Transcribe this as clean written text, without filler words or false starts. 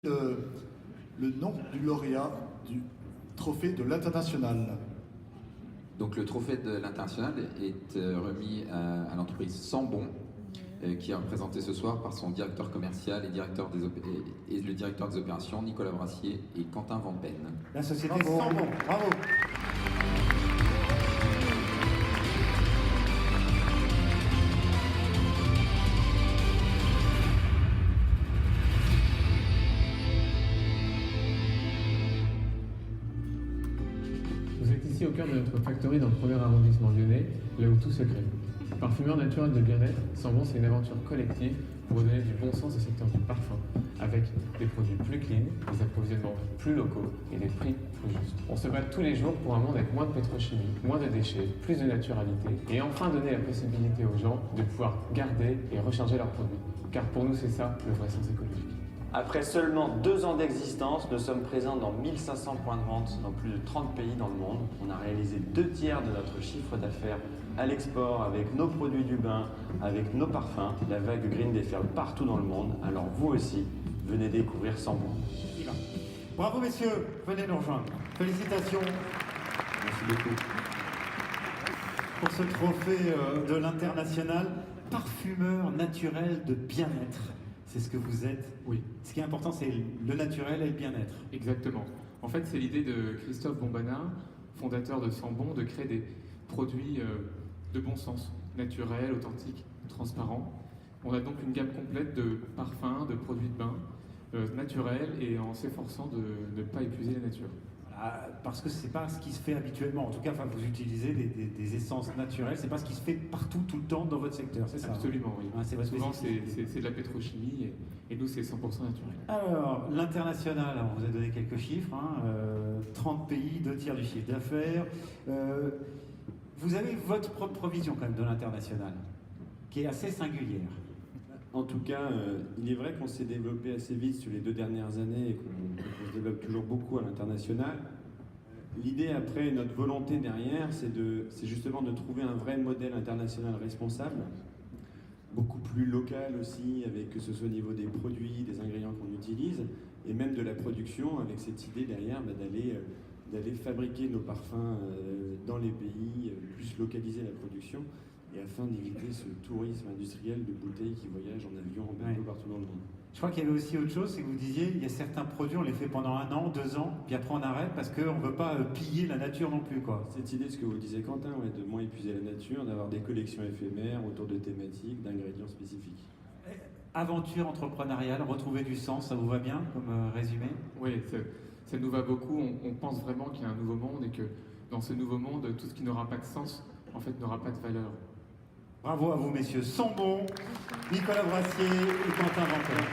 le, le nom du lauréat du trophée de l'international. Donc le trophée de l'international est remis à l'entreprise Sambon, qui est représentée ce soir par son directeur commercial et, et le directeur des opérations, Nicolas Brassier et Quentin Van Pen. La société Bravo. Sambon, bravo. Vous êtes ici au cœur de notre factory dans le premier arrondissement lyonnais, là où tout se crée. Parfumeur naturel de bien-être, Sambon, c'est une aventure collective pour redonner du bon sens au secteur du parfum, avec des produits plus clean, des approvisionnements plus locaux et des prix plus justes. On se bat tous les jours pour un monde avec moins de pétrochimie, moins de déchets, plus de naturalité, et enfin donner la possibilité aux gens de pouvoir garder et recharger leurs produits. Car pour nous, c'est ça le vrai sens écologique. Après seulement 2 ans d'existence, nous sommes présents dans 1500 points de vente dans plus de 30 pays dans le monde. On a réalisé 2 tiers de notre chiffre d'affaires à l'export avec nos produits du bain, avec nos parfums. La vague green déferle partout dans le monde, alors vous aussi, venez découvrir Sambon. Bravo messieurs, venez nous rejoindre. Félicitations Merci beaucoup. pour ce trophée de l'international parfumeur naturel de bien-être. C'est ce que vous êtes. Oui, Ce qui est important, c'est le naturel et le bien-être. exactement. En fait, c'est l'idée de Christophe Bombana, fondateur de Sambon, de créer des produits de bon sens, naturels, authentiques, transparents. On a donc une gamme complète de parfums, de produits de bain naturels et en s'efforçant de ne pas épuiser la nature. Voilà, parce que c'est pas ce qui se fait habituellement. En tout cas, enfin, vous utilisez des essences naturelles. C'est pas ce qui se fait partout, tout le temps dans votre secteur, c'est ça? Absolument, oui. Ah, c'est votre Souvent, spécificité. c'est de la pétrochimie et nous, c'est 100% naturel. Alors, l'international, on vous a donné quelques chiffres, 30 pays, 2 tiers du chiffre d'affaires. Vous avez votre propre vision quand même de l'international, qui est assez singulière. En tout cas, il est vrai qu'on s'est développé assez vite sur les 2 dernières années et qu'on se développe toujours beaucoup à l'international. L'idée après, notre volonté derrière, c'est justement de trouver un vrai modèle international responsable, beaucoup plus local aussi, avec que ce soit au niveau des produits, des ingrédients qu'on utilise, et même de la production, avec cette idée derrière d'aller fabriquer nos parfums dans les pays, plus localiser la production, et afin d'éviter ce tourisme industriel de bouteilles qui voyagent en avion un peu partout dans le monde. Je crois qu'il y avait aussi autre chose, c'est que vous disiez, il y a certains produits, on les fait pendant 1 an, 2 ans, puis après on arrête parce qu'on ne veut pas piller la nature non plus, quoi. Cette idée, ce que vous disiez Quentin, de moins épuiser la nature, d'avoir des collections éphémères autour de thématiques, d'ingrédients spécifiques. Aventure entrepreneuriale, retrouver du sens, ça vous va bien comme résumé? Oui, ça nous va beaucoup. On pense vraiment qu'il y a un nouveau monde et que dans ce nouveau monde, tout ce qui n'aura pas de sens, en fait, n'aura pas de valeur. Bravo à vous messieurs, Sambon, Nicolas Brassier et Quentin Van Pen.